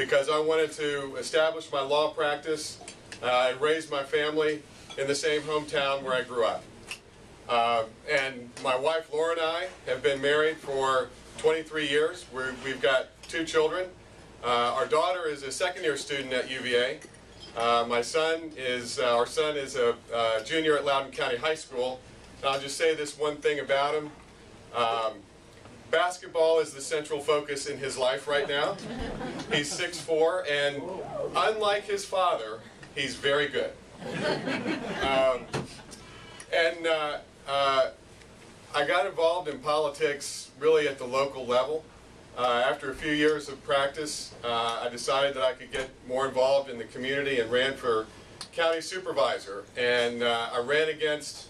because I wanted to establish my law practice and raise my family in the same hometown where I grew up. And my wife Laura and I have been married for 23 years. We've got 2 children. Our daughter is a second-year student at UVA. Our son is a junior at Loudoun County High School. And I'll just say this one thing about him. Basketball is the central focus in his life right now. He's 6'4", and unlike his father, he's very good. I got involved in politics really at the local level. After a few years of practice, I decided that I could get more involved in the community and ran for county supervisor. And I ran against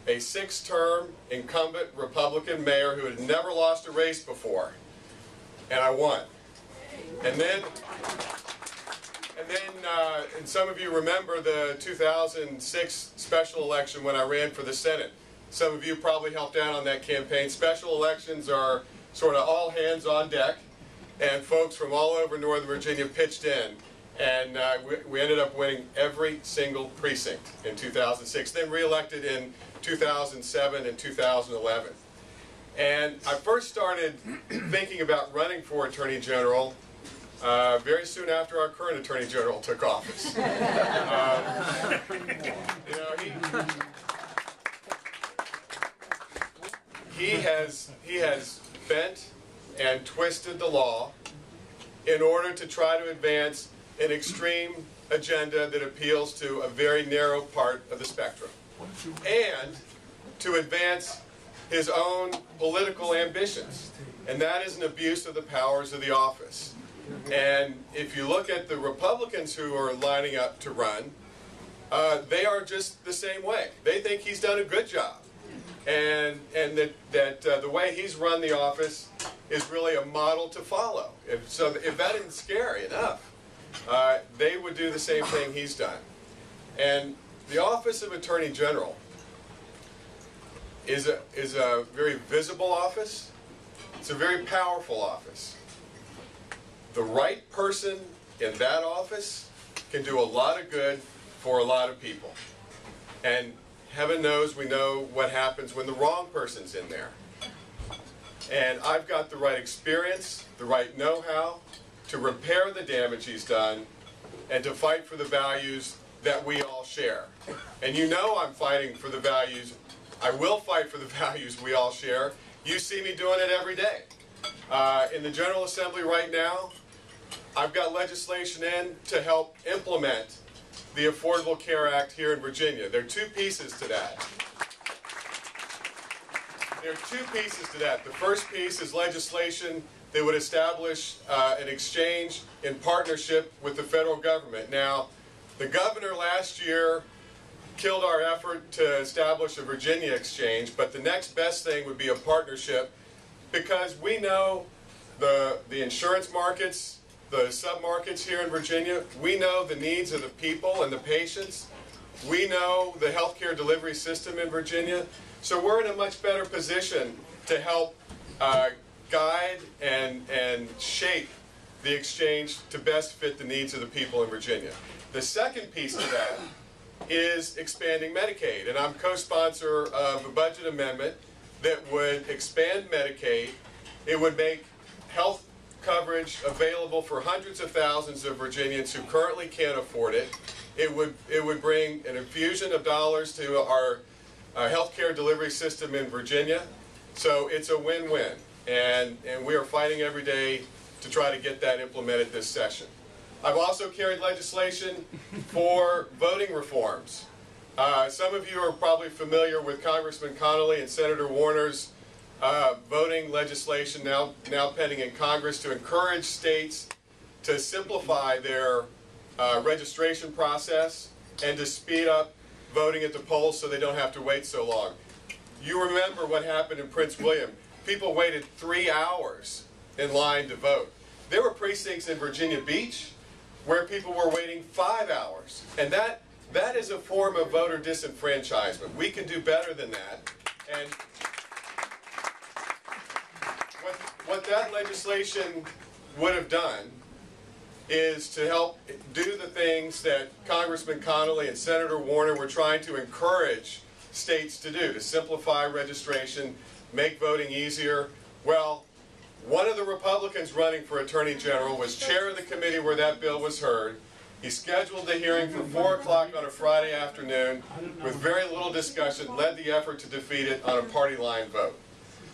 a 6-term incumbent Republican mayor who had never lost a race before. And I won. And some of you remember the 2006 special election when I ran for the Senate. Some of you probably helped out on that campaign. Special elections are sort of all hands on deck, and folks from all over Northern Virginia pitched in, and we ended up winning every single precinct in 2006, then re-elected in 2007 and 2011. And I first started thinking about running for Attorney General very soon after our current Attorney General took office. He has bent and twisted the law in order to try to advance an extreme agenda that appeals to a very narrow part of the spectrum, and to advance his own political ambitions. And that is an abuse of the powers of the office. And if you look at the Republicans who are lining up to run, they are just the same way. They think he's done a good job. And that the way he's run the office is really a model to follow. If that isn't scary enough, they would do the same thing he's done. And the office of Attorney General is a very visible office. It's a very powerful office. The right person in that office can do a lot of good for a lot of people. And heaven knows we know what happens when the wrong person's in there. And I've got the right experience, the right know-how to repair the damage he's done and to fight for the values that we all share. And you know I'm fighting for the values. I will fight for the values we all share. You see me doing it every day. In the General Assembly right now, I've got legislation in to help implement the Affordable Care Act here in Virginia. There are 2 pieces to that. There are 2 pieces to that. The first piece is legislation that would establish an exchange in partnership with the federal government. Now, the governor last year killed our effort to establish a Virginia exchange, but the next best thing would be a partnership, because we know the insurance markets, the sub-markets here in Virginia. We know the needs of the people and the patients. We know the healthcare delivery system in Virginia. So we're in a much better position to help guide and shape the exchange to best fit the needs of the people in Virginia. The second piece to that is expanding Medicaid. And I'm co-sponsor of a budget amendment that would expand Medicaid. It would make health coverage available for hundreds of thousands of Virginians who currently can't afford it. It would bring an infusion of dollars to our healthcare delivery system in Virginia. So it's a win-win. And we are fighting every day to try to get that implemented this session. I've also carried legislation for voting reforms. Some of you are probably familiar with Congressman Connolly and Senator Warner's voting legislation now pending in Congress to encourage states to simplify their registration process and to speed up voting at the polls so they don't have to wait so long. You remember what happened in Prince William. People waited 3 hours in line to vote. There were precincts in Virginia Beach where people were waiting 5 hours. And that is a form of voter disenfranchisement. We can do better than that. And what that legislation would have done is to help do the things that Congressman Connolly and Senator Warner were trying to encourage states to do, to simplify registration, make voting easier. Well, one of the Republicans running for Attorney General was chair of the committee where that bill was heard. He scheduled the hearing for 4 o'clock on a Friday afternoon with very little discussion, led the effort to defeat it on a party line vote.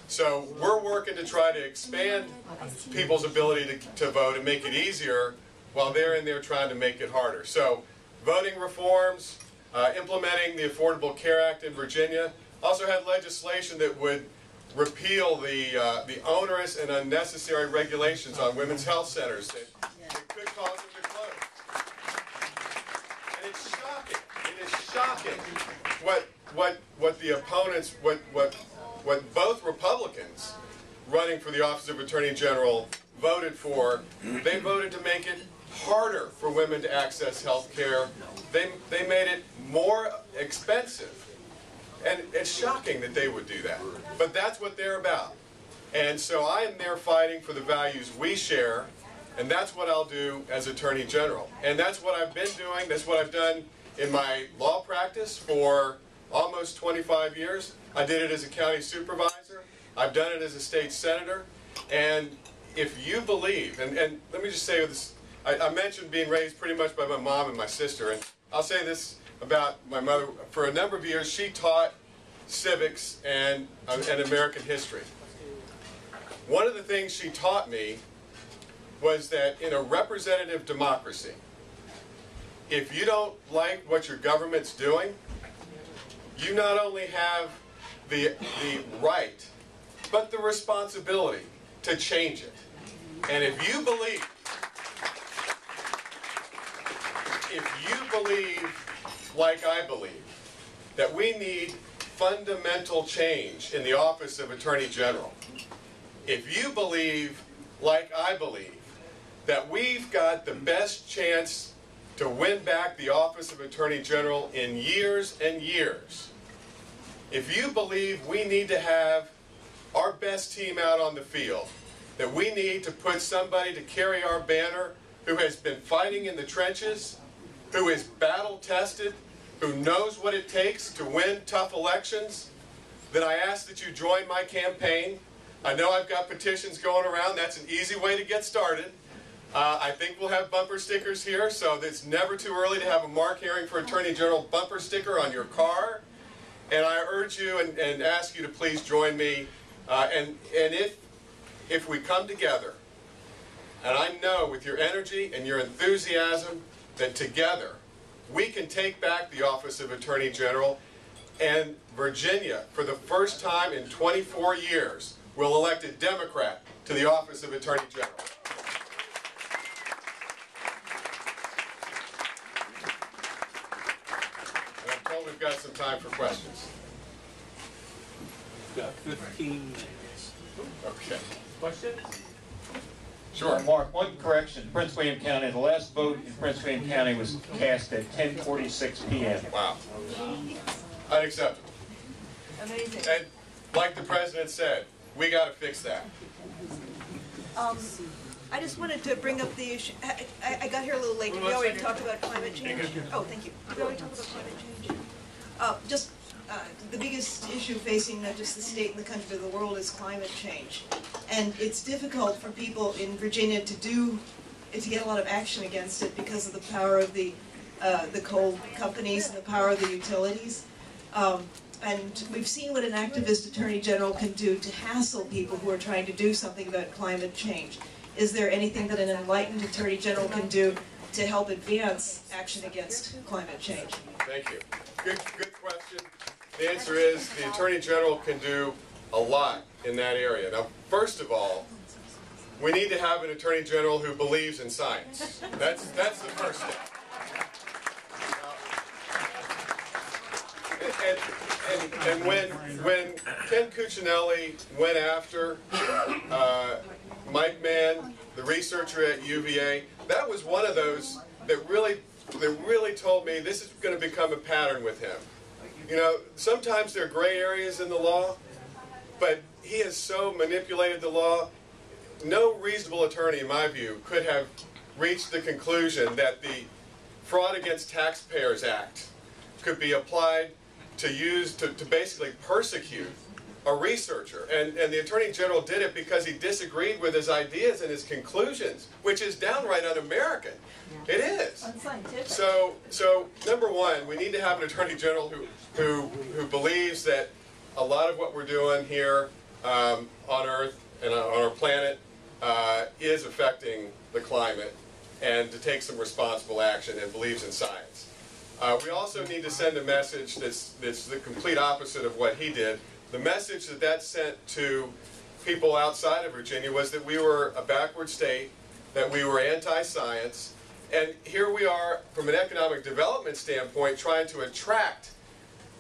So we're working to try to expand people's ability to vote and make it easier while they're in there trying to make it harder. So voting reforms, implementing the Affordable Care Act in Virginia, also had legislation that would repeal the onerous and unnecessary regulations on women's health centers that could cause them to close. And it's shocking. It is shocking what the opponents, what both Republicans running for the office of Attorney General voted for. They voted to make it harder for women to access health care. They made it more expensive. And it's shocking that they would do that. But that's what they're about. And so I am there fighting for the values we share, and that's what I'll do as Attorney General. And that's what I've been doing. That's what I've done in my law practice for almost 25 years. I did it as a county supervisor. I've done it as a state senator. And if you believe, and let me just say this, I mentioned being raised pretty much by my mom and my sister, and I'll say this about my mother. For a number of years, she taught civics and American history. One of the things she taught me was that in a representative democracy, if you don't like what your government's doing, you not only have the right, but the responsibility to change it. And if you believe, like I believe, that we need fundamental change in the office of Attorney General, if you believe, like I believe, that we've got the best chance to win back the office of Attorney General in years and years, if you believe we need to have our best team out on the field, that we need to put somebody to carry our banner who has been fighting in the trenches, who is battle-tested, who knows what it takes to win tough elections, then I ask that you join my campaign. I know I've got petitions going around. That's an easy way to get started. I think we'll have bumper stickers here, so it's never too early to have a Mark Herring for Attorney General bumper sticker on your car. And I urge you and ask you to please join me. And if we come together, and I know with your energy and your enthusiasm that together we can take back the office of Attorney General, and Virginia, for the first time in 24 years, will elect a Democrat to the office of Attorney General. And I'm told we've got some time for questions. We've got 15 minutes. Okay. Questions? Sure. Mark, one correction. Prince William County, the last vote in Prince William County was cast at 10:46 p.m. Wow. Unacceptable. Amazing. And like the President said, we got to fix that. I just wanted to bring up the issue. I got here a little late. We already talked about climate change. Oh, thank you. We already talked about climate change. The biggest issue facing not just the state and the country, but the world is climate change. And it's difficult for people in Virginia to get a lot of action against it because of the power of the coal companies and the power of the utilities. And we've seen what an activist attorney general can do to hassle people who are trying to do something about climate change. Is there anything that an enlightened attorney general can do to help advance action against climate change? Thank you. Good question. The answer is the Attorney General can do a lot in that area. Now, first of all, we need to have an Attorney General who believes in science. That's the first step. And when Ken Cuccinelli went after Mike Mann, the researcher at UVA, that was one of those that really told me this is going to become a pattern with him. You know, sometimes there are gray areas in the law, but he has so manipulated the law, no reasonable attorney, in my view, could have reached the conclusion that the Fraud Against Taxpayers Act could be applied to basically persecute a researcher. And the Attorney General did it because he disagreed with his ideas and his conclusions, which is downright un-American. It is. Unscientific. So number one, we need to have an Attorney General who believes that a lot of what we're doing here on Earth and on our planet is affecting the climate, and to take some responsible action, and believes in science. We also need to send a message that's the complete opposite of what he did. The message that sent to people outside of Virginia was that we were a backward state, that we were anti-science, and here we are, from an economic development standpoint, trying to attract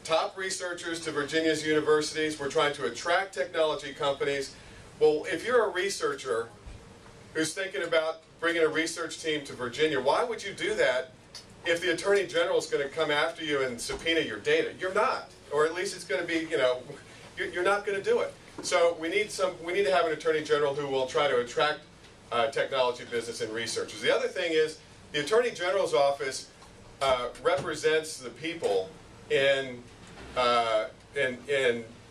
top researchers to Virginia's universities. We're trying to attract technology companies. Well, if you're a researcher who's thinking about bringing a research team to Virginia, why would you do that if the Attorney General is going to come after you and subpoena your data? You're not. Or at least it's going to be, you're not going to do it. So we need to have an Attorney General who will try to attract technology business and researchers. The other thing is, the Attorney General's office represents the people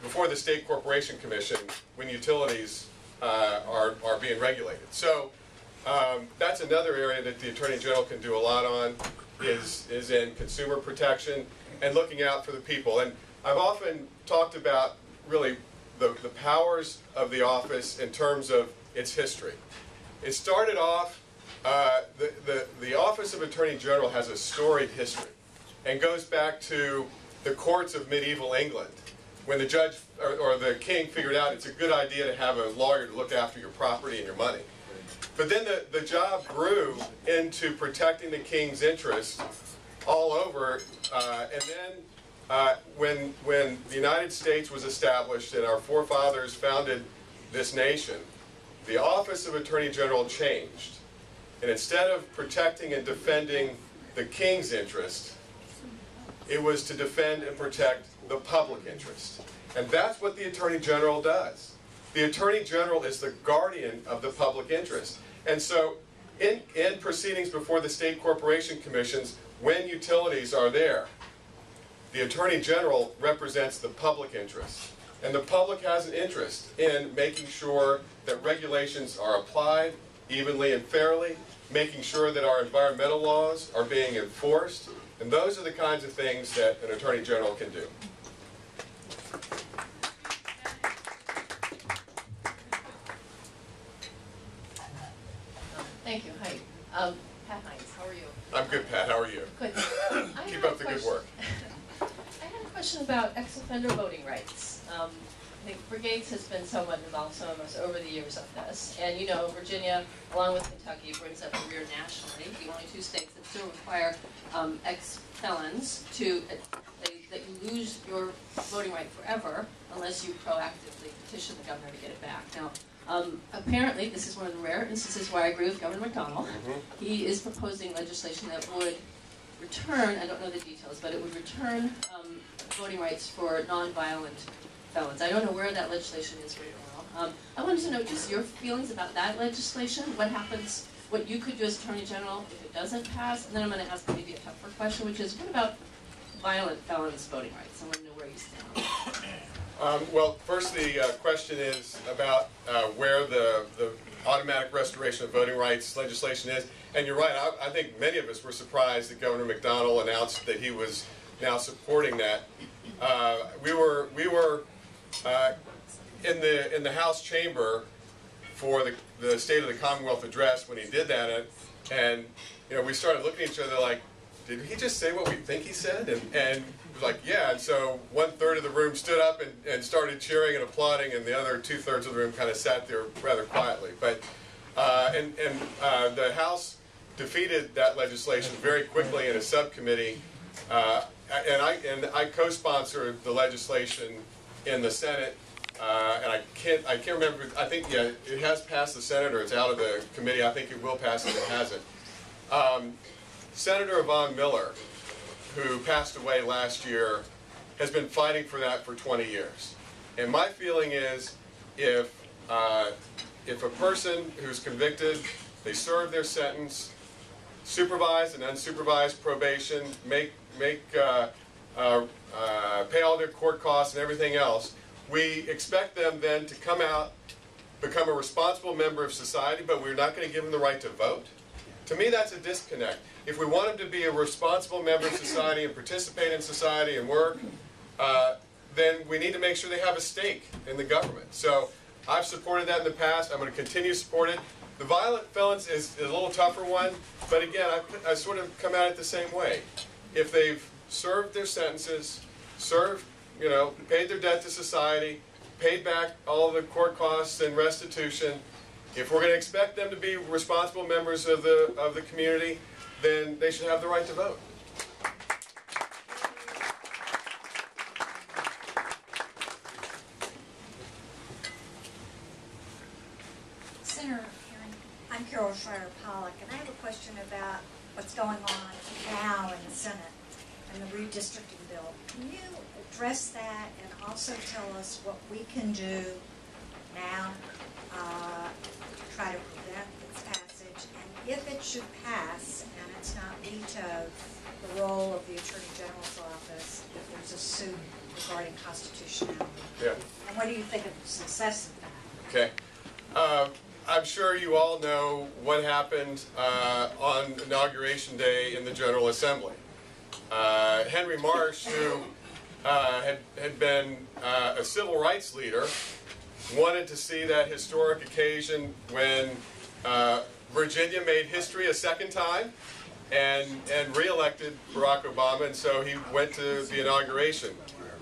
before the State Corporation Commission when utilities are being regulated. So that's another area that the Attorney General can do a lot on, is in consumer protection and looking out for the people. And I've often talked about really the powers of the office in terms of its history. It started off, the Office of Attorney General has a storied history and goes back to the courts of medieval England, when the judge or the king figured out it's a good idea to have a lawyer to look after your property and your money. But then the job grew into protecting the king's interests all over, and then when the United States was established and our forefathers founded this nation, the Office of Attorney General changed. And instead of protecting and defending the king's interest, it was to defend and protect the public interest. And that's what the Attorney General does. The Attorney General is the guardian of the public interest. And so in proceedings before the State Corporation Commissions, when utilities are there, the Attorney General represents the public interest. And the public has an interest in making sure that regulations are applied evenly and fairly, making sure that our environmental laws are being enforced. And those are the kinds of things that an Attorney General can do. Thank you. Hi. Pat Hines, how are you? I'm good, Pat. How are you? Good. Keep up the good work. I had a question about ex-offender voting rights. I think Brigades has been somewhat involved, some of us, over the years of this. And you know, Virginia, along with Kentucky, brings up the rear nationally, the only two states that still require ex-felons that you lose your voting right forever unless you proactively petition the governor to get it back. Now, apparently, this is one of the rare instances where I agree with Governor McDonnell. He is proposing legislation that would return, I don't know the details, but it would return voting rights for nonviolent felons. I don't know where that legislation is right now. I wanted to know just your feelings about that legislation, what happens, what you could do as Attorney General if it doesn't pass, and then I'm going to ask maybe a tougher question, which is, what about violent felons' voting rights? I want to know where you stand. Well, first the question is about where the automatic restoration of voting rights legislation is. And you're right, I think many of us were surprised that Governor McDonnell announced that he was now supporting that. We were in the House chamber for the State of the Commonwealth address when he did that, and you know, we started looking at each other like, did he just say what we think he said? And it was like, yeah. And so 1/3 of the room stood up and started cheering and applauding, and the other 2/3 of the room kind of sat there rather quietly. But the House defeated that legislation very quickly in a subcommittee, and I co-sponsored the legislation in the Senate. And I can't remember. I think it has passed the Senate, or it's out of the committee. I think it will pass if it hasn't. Senator Yvonne Miller, who passed away last year, has been fighting for that for 20 years. And my feeling is, if a person who's convicted, they serve their sentence, supervised and unsupervised probation, pay all their court costs and everything else. We expect them then to come out, become a responsible member of society, but we're not going to give them the right to vote. To me, that's a disconnect. If we want them to be a responsible member of society and participate in society and work, then we need to make sure they have a stake in the government. So I've supported that in the past. I'm going to continue to support it. The violent felons is a little tougher one, but again, I sort of come at it the same way. If they've served their sentences, paid their debt to society, paid back all the court costs and restitution, if we're going to expect them to be responsible members of the community, then they should have the right to vote. Senator, I'm Carol Schreier-Pollock, and I have a question about what's going on now in the Senate and the redistricting bill. Can you address that and also tell us what we can do now to try to prevent its passage? And if it should pass and it's not vetoed, the role of the Attorney General's office if there's a suit regarding constitutionality? Yeah. And what do you think of the success of that? Okay. I'm sure you all know what happened on Inauguration Day in the General Assembly. Henry Marsh, who had been a civil rights leader, wanted to see that historic occasion when Virginia made history a second time and re-elected Barack Obama, and so he went to the inauguration.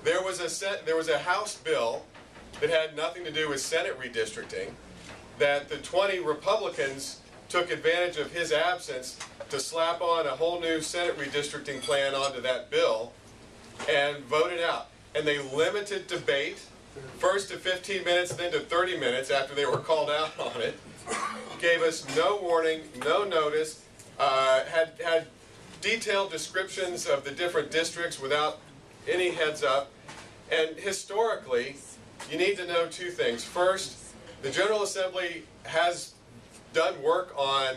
There was a House bill that had nothing to do with Senate redistricting, that the 20 Republicans took advantage of his absence to slap on a whole new Senate redistricting plan onto that bill and voted out. And they limited debate, first to 15 minutes, then to 30 minutes after they were called out on it. Gave us no warning, no notice, had detailed descriptions of the different districts without any heads up. And historically, you need to know two things. First, the General Assembly has done work on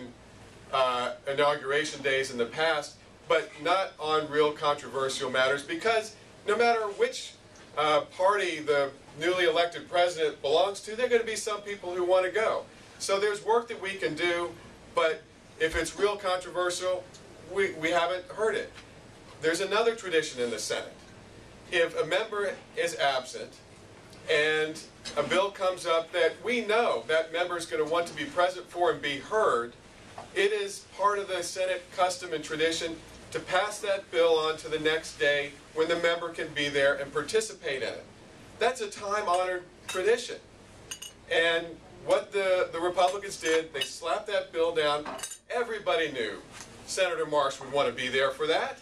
inauguration days in the past, but not on real controversial matters, because no matter which party the newly elected president belongs to, there are going to be some people who want to go. So there's work that we can do, but if it's real controversial, we haven't heard it. There's another tradition in the Senate. If a member is absent and a bill comes up that we know that member is going to want to be present for and be heard, it is part of the Senate custom and tradition to pass that bill on to the next day when the member can be there and participate in it. That's a time-honored tradition. And what the Republicans did, they slapped that bill down. Everybody knew Senator Marsh would want to be there for that.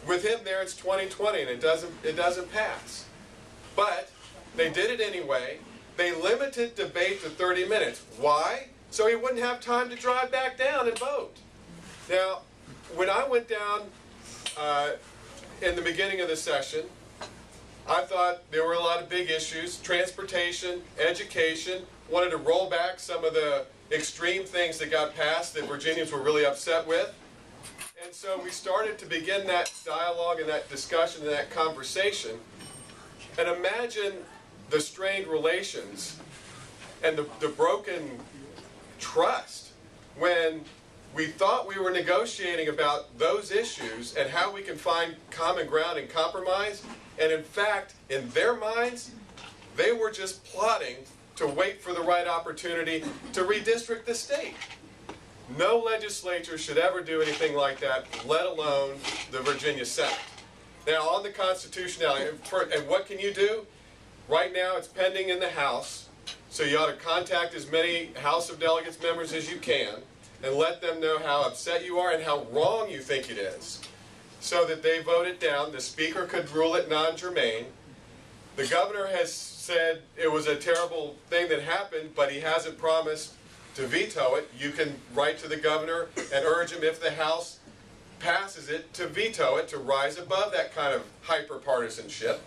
With him there, it's 2020, and it doesn't pass. But they did it anyway. They limited debate to 30 minutes. Why? So he wouldn't have time to drive back down and vote. Now, when I went down in the beginning of the session, I thought there were a lot of big issues: transportation, education. Wanted to roll back some of the extreme things that got passed that Virginians were really upset with. And so we started to begin that dialogue and that discussion and that conversation. And imagine the strained relations and the broken trust when we thought we were negotiating about those issues and how we can find common ground and compromise. And in fact, in their minds, they were just plotting to wait for the right opportunity to redistrict the state. No legislature should ever do anything like that, let alone the Virginia Senate. Now, on the constitutionality, and what can you do? Right now, it's pending in the House, so you ought to contact as many House of Delegates members as you can and let them know how upset you are and how wrong you think it is, so that they vote it down. The Speaker could rule it non-germane. The Governor has said it was a terrible thing that happened, but he hasn't promised to veto it. You can write to the Governor and urge him, if the House passes it, to veto it, to rise above that kind of hyper-partisanship.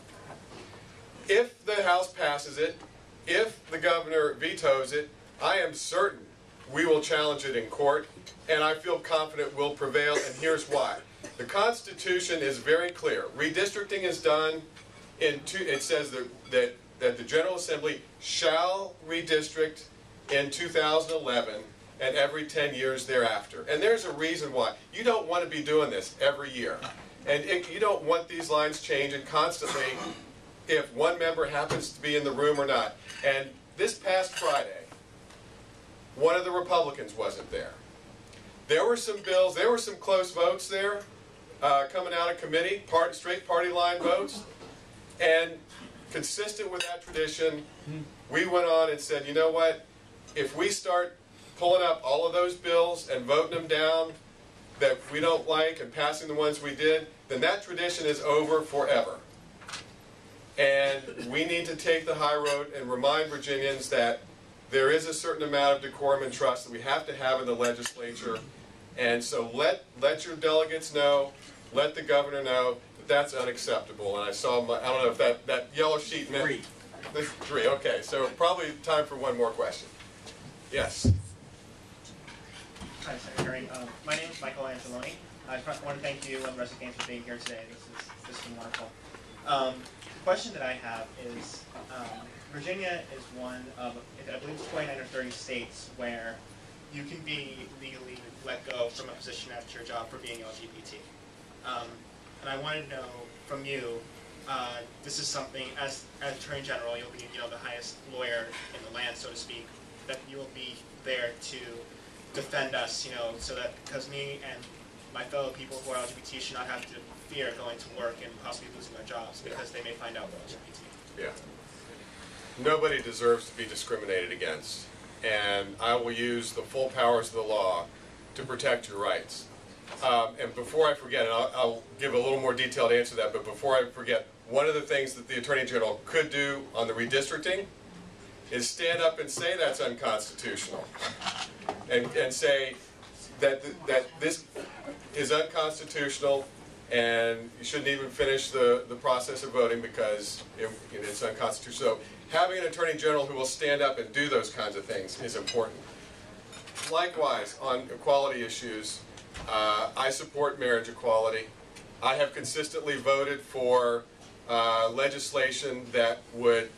If the House passes it, if the Governor vetoes it, I am certain we will challenge it in court, and I feel confident will prevail, and here's why. The Constitution is very clear. Redistricting is done in it says that the General Assembly shall redistrict in 2011 and every 10 years thereafter. And there's a reason why. You don't want to be doing this every year. And you don't want these lines changing constantly if one member happens to be in the room or not. And this past Friday, one of the Republicans wasn't there. There were some bills, there were some close votes there coming out of committee, straight party line votes. And consistent with that tradition, we went on and said, you know what, if we start pulling up all of those bills and voting them down that we don't like and passing the ones we did, then that tradition is over forever. And we need to take the high road and remind Virginians that there is a certain amount of decorum and trust that we have to have in the legislature. And so let your delegates know, let the governor know that that's unacceptable. And I saw, I don't know if that yellow sheet meant... Three, okay. So probably time for one more question. Yes. Hi, Secretary. My name is Michael Angeloni. I want to thank you and the rest of the for being here today. This has been wonderful. The question that I have is, Virginia is one of, I believe it's 29 or 30 states where you can be legally let go from a position at your job for being LGBT. And I wanted to know from you, this is something, as Attorney General, you'll be the highest lawyer in the land, so to speak, that you will be there to defend us, so that, because me and my fellow people who are LGBT should not have to fear going to work and possibly losing their jobs because they may find out they're LGBT. Yeah. Nobody deserves to be discriminated against, and I will use the full powers of the law to protect your rights. And before I forget, and I'll give a little more detailed answer to that, but before I forget, one of the things that the Attorney General could do on the redistricting is stand up and say that's unconstitutional, and say that this is unconstitutional and you shouldn't even finish the process of voting because it's unconstitutional. So having an Attorney General who will stand up and do those kinds of things is important. Likewise, on equality issues, I support marriage equality. I have consistently voted for legislation that would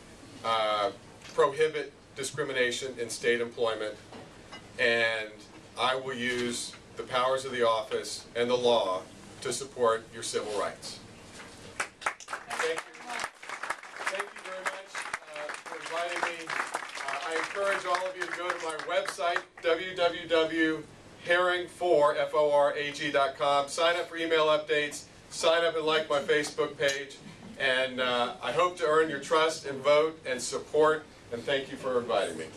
prohibit discrimination in state employment, and I will use the powers of the office and the law to support your civil rights. Thank you. Thank you very much for inviting me. I encourage all of you to go to my website, www.hearing4forag.com. Sign up for email updates. Sign up and like my Facebook page. And I hope to earn your trust and vote and support. And thank you for inviting me.